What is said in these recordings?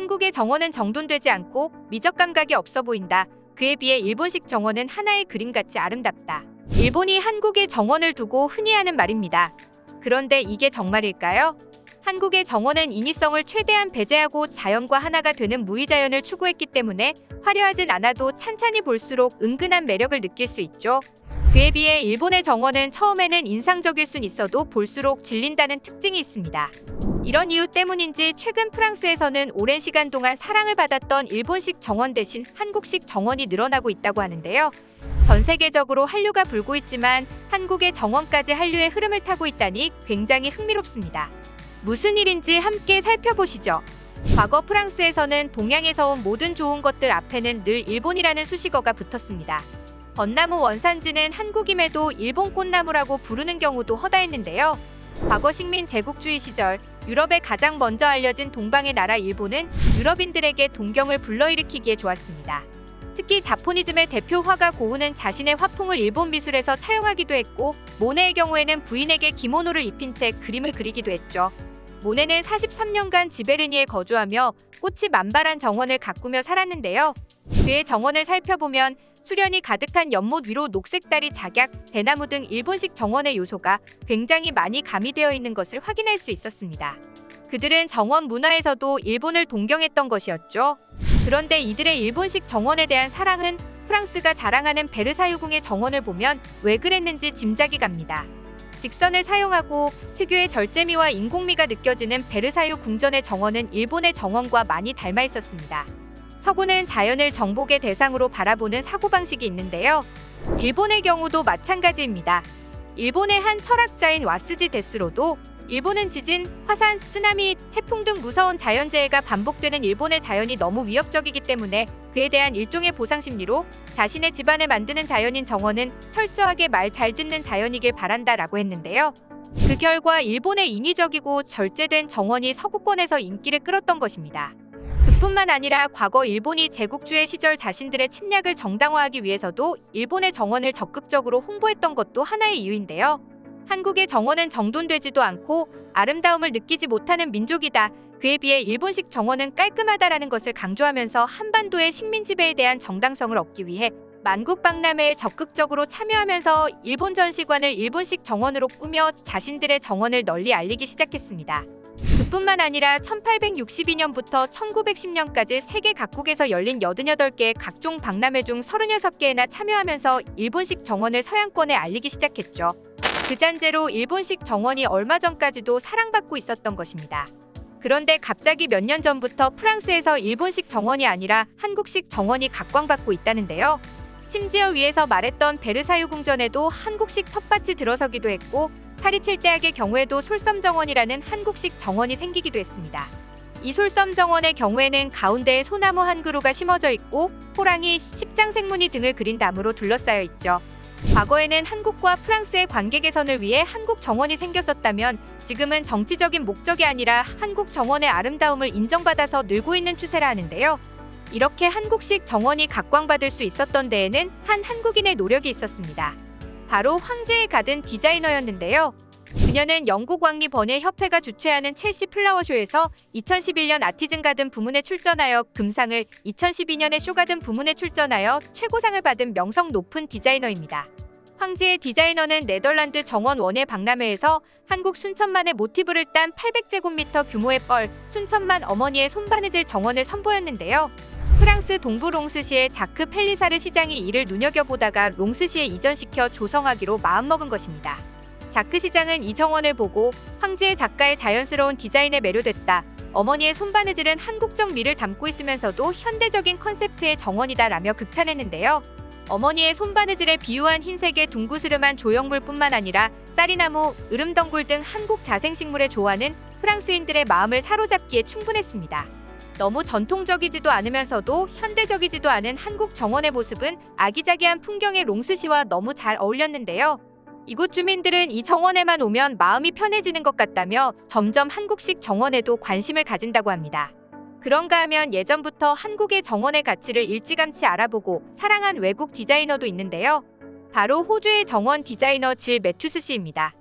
한국의 정원은 정돈되지 않고 미적 감각이 없어 보인다. 그에 비해 일본식 정원은 하나의 그림같이 아름답다. 일본이 한국의 정원을 두고 흔히 하는 말입니다. 그런데 이게 정말일까요? 한국의 정원은 인위성을 최대한 배제하고 자연과 하나가 되는 무의자연을 추구했기 때문에 화려하진 않아도 찬찬히 볼수록 은근한 매력을 느낄 수 있죠. 그에 비해 일본의 정원은 처음에는 인상적일 순 있어도 볼수록 질린다는 특징이 있습니다. 이런 이유 때문인지 최근 프랑스에서는 오랜 시간 동안 사랑을 받았던 일본식 정원 대신 한국식 정원이 늘어나고 있다고 하는데요. 전 세계적으로 한류가 불고 있지만 한국의 정원까지 한류의 흐름을 타고 있다니 굉장히 흥미롭습니다. 무슨 일인지 함께 살펴보시죠. 과거 프랑스에서는 동양에서 온 모든 좋은 것들 앞에는 늘 일본이라는 수식어가 붙었습니다. 벚나무 원산지는 한국임에도 일본 꽃나무라고 부르는 경우도 허다했는데요. 과거 식민 제국주의 시절 유럽에 가장 먼저 알려진 동방의 나라 일본은 유럽인들에게 동경을 불러일으키기에 좋았습니다. 특히 자포니즘의 대표 화가 고흐는 자신의 화풍을 일본 미술에서 차용하기도 했고, 모네의 경우에는 부인에게 기모노를 입힌 채 그림을 그리기도 했죠. 모네는 43년간 지베르니에 거주하며 꽃이 만발한 정원을 가꾸며 살았는데요. 그의 정원을 살펴보면 수련이 가득한 연못 위로 녹색다리 작약, 대나무 등 일본식 정원의 요소가 굉장히 많이 가미되어 있는 것을 확인할 수 있었습니다. 그들은 정원 문화에서도 일본을 동경했던 것이었죠. 그런데 이들의 일본식 정원에 대한 사랑은 프랑스가 자랑하는 베르사유궁의 정원을 보면 왜 그랬는지 짐작이 갑니다. 직선을 사용하고 특유의 절제미와 인공미가 느껴지는 베르사유 궁전의 정원은 일본의 정원과 많이 닮아 있었습니다. 서구는 자연을 정복의 대상으로 바라보는 사고방식이 있는데요. 일본의 경우도 마찬가지입니다. 일본의 한 철학자인 와스지 데스로도 일본은 지진, 화산, 쓰나미, 태풍 등 무서운 자연재해가 반복되는 일본의 자연이 너무 위협적이기 때문에 그에 대한 일종의 보상심리로 자신의 집안을 만드는 자연인 정원은 철저하게 말 잘 듣는 자연이길 바란다라고 했는데요. 그 결과 일본의 인위적이고 절제된 정원이 서구권에서 인기를 끌었던 것입니다. 그뿐만 아니라 과거 일본이 제국주의 시절 자신들의 침략을 정당화하기 위해서도 일본의 정원을 적극적으로 홍보했던 것도 하나의 이유인데요. 한국의 정원은 정돈되지도 않고 아름다움을 느끼지 못하는 민족이다. 그에 비해 일본식 정원은 깔끔하다라는 것을 강조하면서 한반도의 식민 지배에 대한 정당성을 얻기 위해 만국 박람회에 적극적으로 참여하면서 일본 전시관을 일본식 정원으로 꾸며 자신들의 정원을 널리 알리기 시작했습니다. 그뿐만 아니라 1862년부터 1910년까지 세계 각국에서 열린 88개의 각종 박람회 중 36개에나 참여하면서 일본식 정원을 서양권에 알리기 시작했죠. 그 잔재로 일본식 정원이 얼마 전까지도 사랑받고 있었던 것입니다. 그런데 갑자기 몇 년 전부터 프랑스에서 일본식 정원이 아니라 한국식 정원이 각광받고 있다는데요. 심지어 위에서 말했던 베르사유 궁전에도 한국식 텃밭이 들어서기도 했고, 파리칠 대학의 경우에도 솔섬정원이라는 한국식 정원이 생기기도 했습니다. 이 솔섬정원의 경우에는 가운데에 소나무 한 그루가 심어져 있고 호랑이, 십장생무늬 등을 그린 나무로 둘러싸여 있죠. 과거에는 한국과 프랑스의 관계 개선을 위해 한국 정원이 생겼었다면 지금은 정치적인 목적이 아니라 한국 정원의 아름다움을 인정받아서 늘고 있는 추세라 하는데요. 이렇게 한국식 정원이 각광받을 수 있었던 데에는 한 한국인의 노력이 있었습니다. 바로 황제의 가든 디자이너였는데요. 그녀는 영국 왕리 번예 협회가 주최하는 첼시 플라워쇼에서 2011년 아티즌 가든 부문에 출전하여 금상을, 2012년에 쇼가든 부문에 출전하여 최고상을 받은 명성 높은 디자이너입니다. 황제의 디자이너는 네덜란드 정원 원예 박람회에서 한국 순천만의 모티브를 딴 800제곱미터 규모의 뻘, 순천만 어머니의 손바느질 정원을 선보였는데요. 프랑스 동부 롱스시의 자크 펠리사르 시장이 이를 눈여겨보다가 롱스시에 이전시켜 조성하기로 마음먹은 것입니다. 자크 시장은 이 정원을 보고 황제의 작가의 자연스러운 디자인에 매료됐다. 어머니의 손바느질은 한국적 미를 담고 있으면서도 현대적인 컨셉트의 정원이다라며 극찬했는데요. 어머니의 손바느질에 비유한 흰색의 둥그스름한 조형물뿐만 아니라 쌀이나무, 으름덩굴 등 한국 자생식물에 좋아하는 프랑스인들의 마음을 사로잡기에 충분했습니다. 너무 전통적이지도 않으면서도 현대적이지도 않은 한국 정원의 모습은 아기자기한 풍경의 롱스시와 너무 잘 어울렸는데요. 이곳 주민들은 이 정원에만 오면 마음이 편해지는 것 같다며 점점 한국식 정원에도 관심을 가진다고 합니다. 그런가 하면 예전부터 한국의 정원의 가치를 일찌감치 알아보고 사랑한 외국 디자이너도 있는데요. 바로 호주의 정원 디자이너 질 매튜스 씨입니다.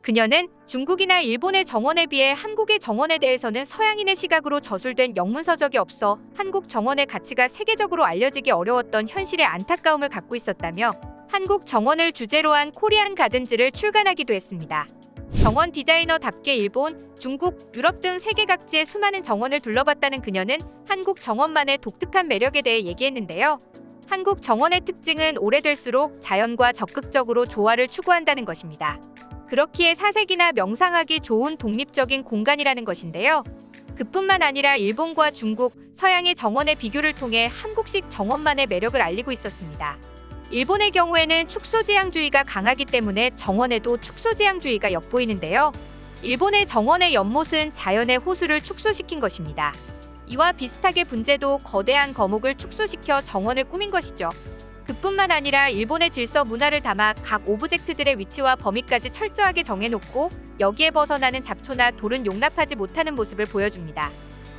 그녀는 중국이나 일본의 정원에 비해 한국의 정원에 대해서는 서양인의 시각으로 저술된 영문서적이 없어 한국 정원의 가치가 세계적으로 알려지기 어려웠던 현실에 안타까움을 갖고 있었다며 한국 정원을 주제로 한 코리안 가든즈를 출간하기도 했습니다. 정원 디자이너답게 일본, 중국, 유럽 등 세계 각지의 수많은 정원을 둘러봤다는 그녀는 한국 정원만의 독특한 매력에 대해 얘기했는데요. 한국 정원의 특징은 오래될수록 자연과 적극적으로 조화를 추구한다는 것입니다. 그렇기에 사색이나 명상하기 좋은 독립적인 공간이라는 것인데요. 그뿐만 아니라 일본과 중국, 서양의 정원의 비교를 통해 한국식 정원만의 매력을 알리고 있었습니다. 일본의 경우에는 축소지향주의가 강하기 때문에 정원에도 축소지향주의가 엿보이는데요. 일본의 정원의 연못은 자연의 호수를 축소시킨 것입니다. 이와 비슷하게 분재도 거대한 거목을 축소시켜 정원을 꾸민 것이죠. 그뿐만 아니라 일본의 질서 문화를 담아 각 오브젝트들의 위치와 범위까지 철저하게 정해놓고 여기에 벗어나는 잡초나 돌은 용납하지 못하는 모습을 보여줍니다.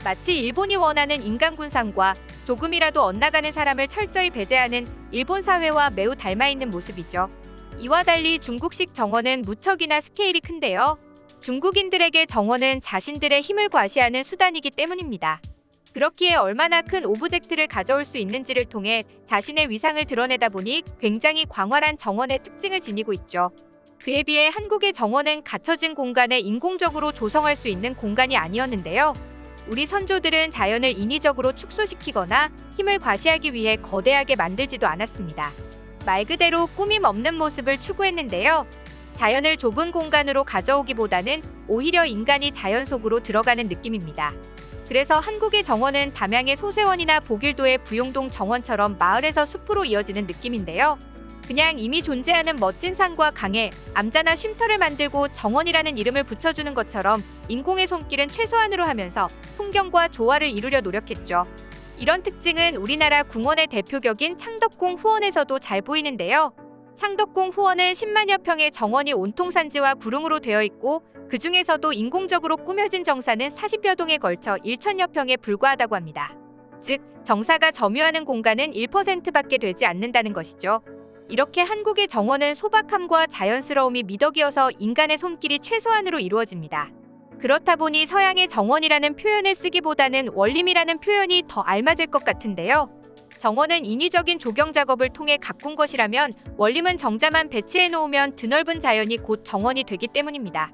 마치 일본이 원하는 인간 군상과 조금이라도 엇나가는 사람을 철저히 배제하는 일본 사회와 매우 닮아있는 모습이죠. 이와 달리 중국식 정원은 무척이나 스케일이 큰데요. 중국인들에게 정원은 자신들의 힘을 과시하는 수단이기 때문입니다. 그렇기에 얼마나 큰 오브젝트를 가져올 수 있는지를 통해 자신의 위상을 드러내다 보니 굉장히 광활한 정원의 특징을 지니고 있죠. 그에 비해 한국의 정원은 갇혀진 공간에 인공적으로 조성할 수 있는 공간이 아니었는데요. 우리 선조들은 자연을 인위적으로 축소시키거나 힘을 과시하기 위해 거대하게 만들지도 않았습니다. 말 그대로 꾸밈 없는 모습을 추구했는데요. 자연을 좁은 공간으로 가져오기보다는 오히려 인간이 자연 속으로 들어가는 느낌입니다. 그래서 한국의 정원은 담양의 소세원이나 보길도의 부용동 정원처럼 마을에서 숲으로 이어지는 느낌인데요. 그냥 이미 존재하는 멋진 산과 강에 암자나 쉼터를 만들고 정원이라는 이름을 붙여주는 것처럼 인공의 손길은 최소한으로 하면서 풍경과 조화를 이루려 노력했죠. 이런 특징은 우리나라 궁원의 대표격인 창덕궁 후원에서도 잘 보이는데요. 창덕궁 후원은 10만여 평의 정원이 온통 산지와 구릉으로 되어 있고 그 중에서도 인공적으로 꾸며진 정사는 40여 동에 걸쳐 1천여 평에 불과하다고 합니다. 즉, 정사가 점유하는 공간은 1%밖에 되지 않는다는 것이죠. 이렇게 한국의 정원은 소박함과 자연스러움이 미덕이어서 인간의 손길이 최소한으로 이루어집니다. 그렇다 보니 서양의 정원이라는 표현을 쓰기보다는 원림이라는 표현이 더 알맞을 것 같은데요. 정원은 인위적인 조경 작업을 통해 가꾼 것이라면 원림은 정자만 배치해 놓으면 드넓은 자연이 곧 정원이 되기 때문입니다.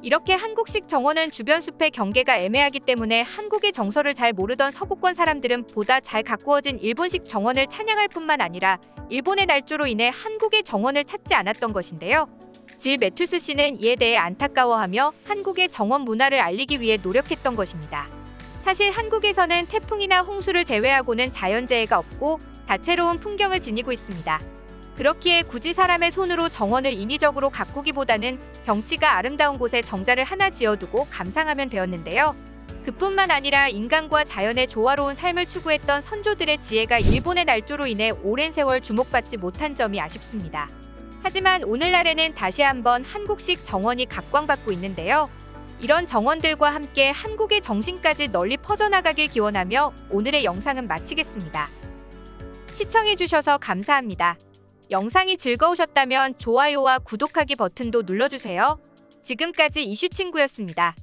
이렇게 한국식 정원은 주변 숲의 경계가 애매하기 때문에 한국의 정서를 잘 모르던 서구권 사람들은 보다 잘 가꾸어진 일본식 정원을 찬양할 뿐만 아니라 일본의 날조로 인해 한국의 정원을 찾지 않았던 것인데요. 질 매튜스 씨는 이에 대해 안타까워하며 한국의 정원 문화를 알리기 위해 노력했던 것입니다. 사실 한국에서는 태풍이나 홍수를 제외하고는 자연재해가 없고 다채로운 풍경을 지니고 있습니다. 그렇기에 굳이 사람의 손으로 정원을 인위적으로 가꾸기보다는 경치가 아름다운 곳에 정자를 하나 지어두고 감상하면 되었는데요. 그뿐만 아니라 인간과 자연의 조화로운 삶을 추구했던 선조들의 지혜가 일본의 날조로 인해 오랜 세월 주목받지 못한 점이 아쉽습니다. 하지만 오늘날에는 다시 한번 한국식 정원이 각광받고 있는데요. 이런 정원들과 함께 한국의 정신까지 널리 퍼져나가길 기원하며 오늘의 영상은 마치겠습니다. 시청해주셔서 감사합니다. 영상이 즐거우셨다면 좋아요와 구독하기 버튼도 눌러주세요. 지금까지 이슈친구였습니다.